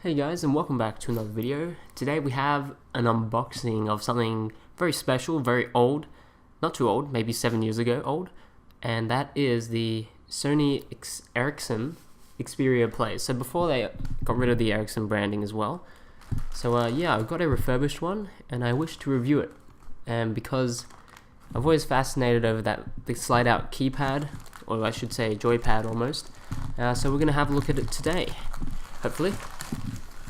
Hey guys, and welcome back to another video. Today we have an unboxing of something very special, very old, not too old, maybe 7 years ago old, and that is the Sony Ericsson Xperia Play. So before they got rid of the Ericsson branding as well. So yeah, I've got a refurbished one and I wish to review it. And because I've always fascinated over the slide out keypad, or I should say joypad almost. So we're going to have a look at it today, hopefully.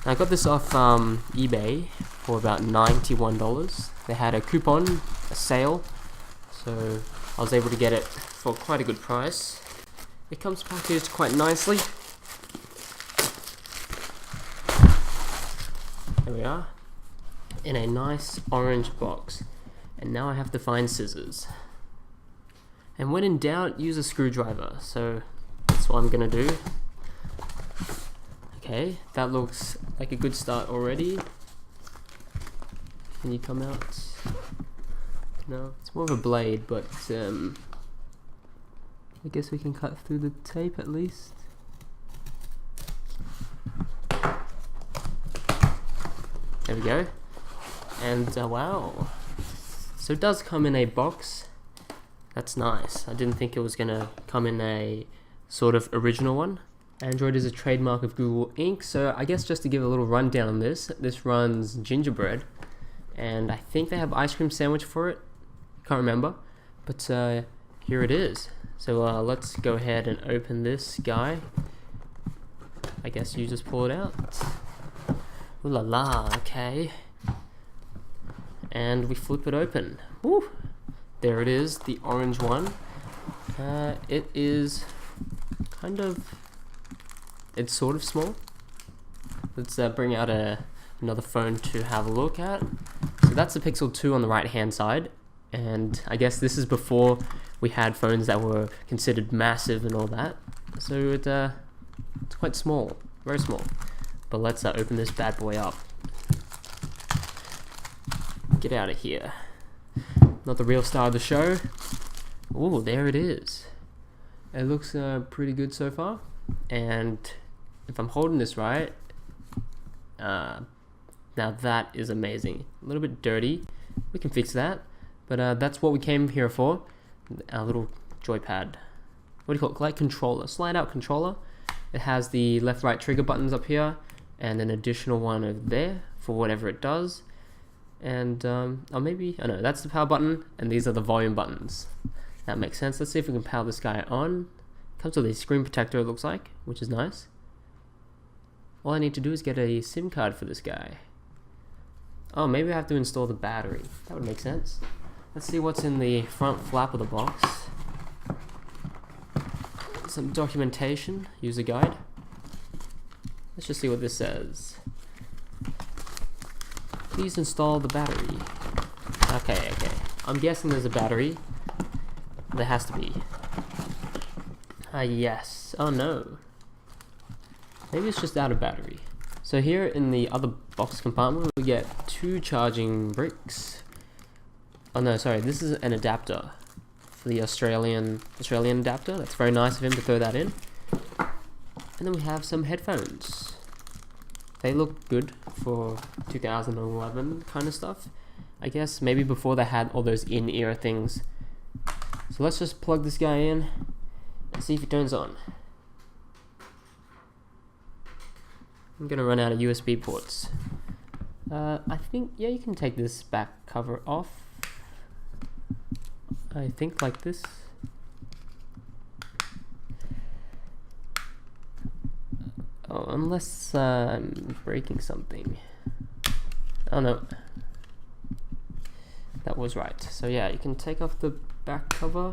I got this off eBay for about $91. They had a coupon, a sale, so I was able to get it for quite a good price. It comes packaged quite nicely. There we are, in a nice orange box. And now I have to find scissors. And when in doubt, use a screwdriver. So that's what I'm gonna do. Okay, that looks like a good start already. Can you come out? No, it's more of a blade, but I guess we can cut through the tape at least. There we go. And wow. So it does come in a box. That's nice. I didn't think it was gonna come in a sort of original one. Android is a trademark of Google Inc. So I guess just to give a little rundown on this runs gingerbread, and I think they have ice cream sandwich for it. Can't remember, but here it is. So let's go ahead and open this guy. I guess you just pull it out. Ooh la la, okay. And we flip it open. Woo! There it is, the orange one. It is kind of... It's sort of small. Let's bring out another phone to have a look at. So that's the Pixel 2 on the right hand side, and I guess this is before we had phones that were considered massive and all that. So it's quite small, very small. But let's open this bad boy up. Get out of here. Not the real star of the show. Ooh, there it is. It looks pretty good so far, and if I'm holding this right, now that is amazing. A little bit dirty, we can fix that, but that's what we came here for. Our little joypad, what do you call it, like controller, slide out controller. It has the left right trigger buttons up here and an additional one over there for whatever it does. And oh, maybe, I know, that's the power button and these are the volume buttons. That makes sense. Let's see if we can power this guy on. Comes with a screen protector, it looks like, which is nice. All I need to do is get a SIM card for this guy. Oh, maybe I have to install the battery. That would make sense. Let's see what's in the front flap of the box. Some documentation, user guide. Let's just see what this says. Please install the battery. Okay. I'm guessing there's a battery. There has to be. Yes. Oh no. Maybe it's just out of battery. So here in the other box compartment we get 2 charging bricks. Oh no, sorry, this is an adapter for the Australian adapter. That's very nice of him to throw that in. And then we have some headphones. They look good for 2011 kind of stuff. I guess maybe before they had all those in-ear things. So let's just plug this guy in and see if it turns on. I'm gonna run out of USB ports. I think, yeah, you can take this back cover off. I think like this. Oh, unless I'm breaking something. Oh no. That was right. So yeah, you can take off the back cover.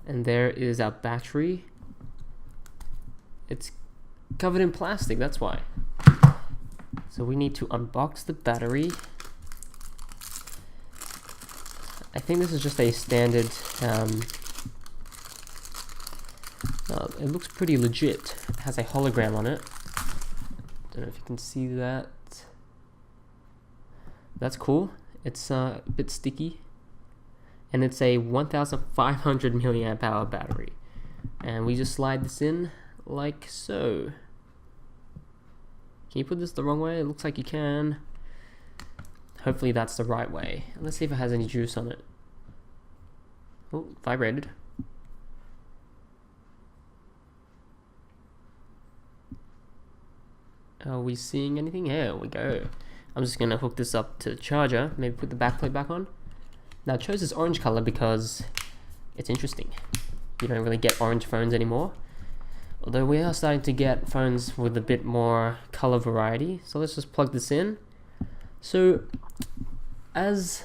And there is our battery. It's covered in plastic, that's why. So we need to unbox the battery. I think this is just a standard, it looks pretty legit. It has a hologram on it. Don't know if you can see that. That's cool. It's a bit sticky. And it's a 1500 milliamp hour battery. And we just slide this in like so. Can you put this the wrong way? It looks like you can. Hopefully that's the right way. Let's see if it has any juice on it. Oh, vibrated. Are we seeing anything? Here we go. I'm just gonna hook this up to the charger. Maybe put the backplate back on. Now I chose this orange color because it's interesting. You don't really get orange phones anymore. Although we are starting to get phones with a bit more color variety. So let's just plug this in. So as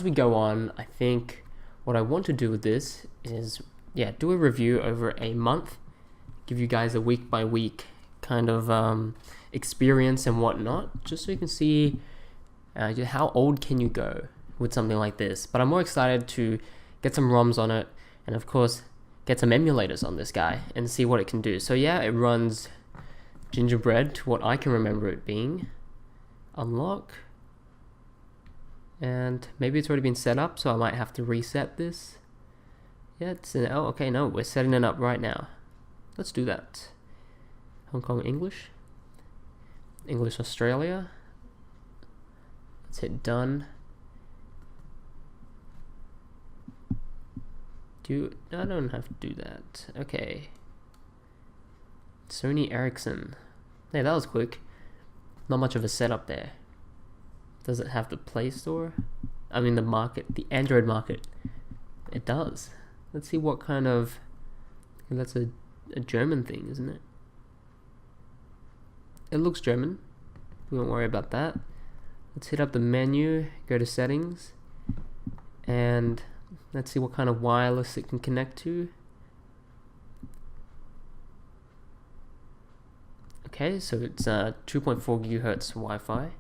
we go on, I think what I want to do with this is, yeah, do a review over a month. Give you guys a week by week kind of experience and whatnot, just so you can see how old can you go with something like this. But I'm more excited to get some ROMs on it, and of course get some emulators on this guy and see what it can do. So yeah, it runs Gingerbread to what I can remember it being. Unlock, and maybe it's already been set up, so I might have to reset this. Yeah, it's in, oh okay, no, we're setting it up right now. Let's do that. Hong Kong English, English Australia. Let's hit done. I don't have to do that. Okay. Sony Ericsson. Hey, that was quick. Not much of a setup there. Does it have the Play Store? I mean the market, the Android market. It does. Let's see what kind of... That's a German thing, isn't it? It looks German. We won't worry about that. Let's hit up the menu, go to settings, and let's see what kind of wireless it can connect to. Okay, so it's 2.4 gigahertz Wi-Fi.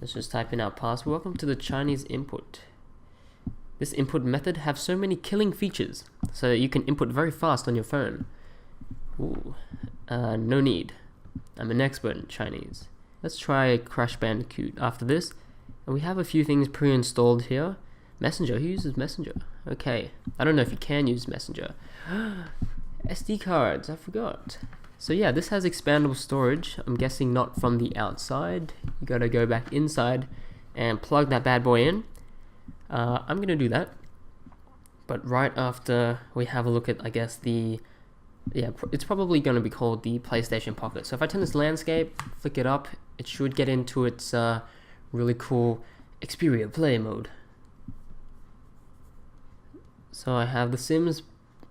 Let's just type in our password. Welcome to the Chinese input. This input method have so many killing features, so that you can input very fast on your phone. Ooh, no need. I'm an expert in Chinese. Let's try Crash Bandicoot after this. And we have a few things pre-installed here. Messenger, who uses Messenger? Okay, I don't know if you can use Messenger. SD cards, I forgot. So yeah, this has expandable storage. I'm guessing not from the outside. You gotta go back inside and plug that bad boy in. I'm gonna do that. But right after we have a look at, I guess, the... Yeah, it's probably going to be called the PlayStation Pocket. So if I turn this landscape, flick it up, it should get into its really cool Xperia Play mode. So I have The Sims,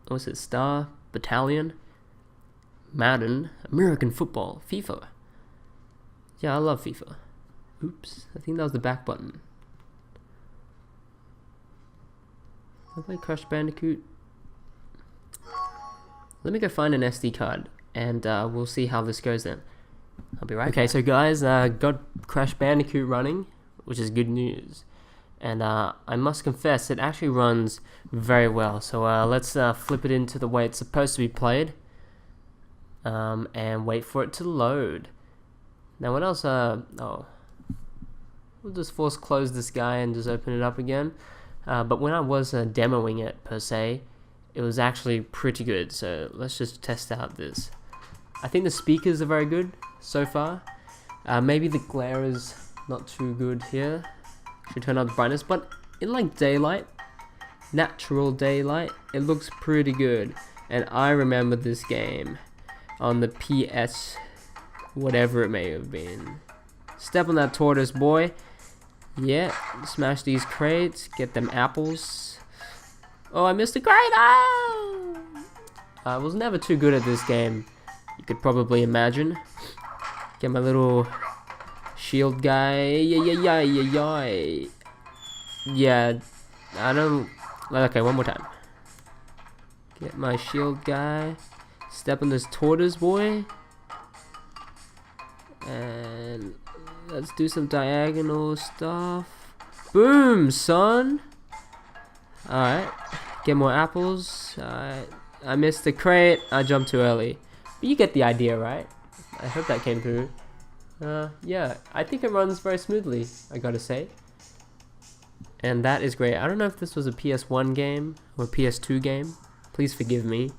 what's it, Star, Battalion, Madden, American Football, FIFA. Yeah, I love FIFA. Oops, I think that was the back button. I play Crash Bandicoot. Let me go find an SD card, and we'll see how this goes then. I'll be right back. Okay, so guys, got Crash Bandicoot running, which is good news. And I must confess, it actually runs very well. So let's flip it into the way it's supposed to be played. And wait for it to load. Now what else? Oh, we'll just force close this guy and just open it up again. But when I was demoing it, per se, it was actually pretty good, so let's just test out this. I think the speakers are very good so far. Maybe the glare is not too good here. Should turn up the brightness, but in like daylight, natural daylight, it looks pretty good. And I remember this game on the PS, whatever it may have been. Step on that tortoise, boy. Yeah, smash these crates, get them apples. Oh, I missed a crate! Oh! I was never too good at this game, you could probably imagine. Get my little shield guy. Yeah, I don't... Okay, one more time. Get my shield guy. Step on this tortoise boy. And let's do some diagonal stuff. Boom, son! Alright. Get more apples. I missed the crate. I jumped too early. But you get the idea, right? I hope that came through. Yeah, I think it runs very smoothly, I gotta say. And that is great. I don't know if this was a PS1 game or a PS2 game. Please forgive me.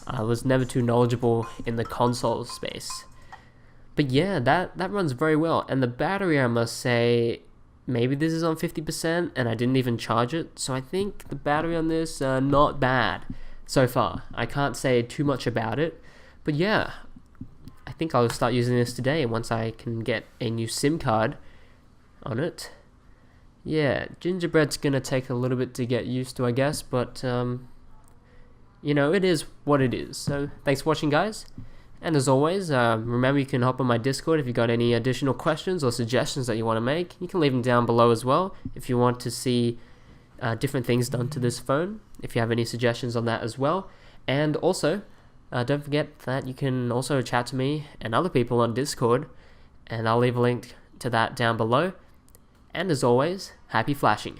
I was never too knowledgeable in the console space. But yeah, that runs very well. And the battery, I must say, maybe this is on 50% and I didn't even charge it. So I think the battery on this, not bad so far. I can't say too much about it. But yeah, I think I'll start using this today once I can get a new SIM card on it. Yeah, Gingerbread's gonna take a little bit to get used to, I guess, but you know, it is what it is. So thanks for watching, guys. And as always, remember you can hop on my Discord if you got any additional questions or suggestions that you want to make. You can leave them down below as well if you want to see different things done to this phone, if you have any suggestions on that as well. And also, don't forget that you can also chat to me and other people on Discord, and I'll leave a link to that down below. And as always, happy flashing.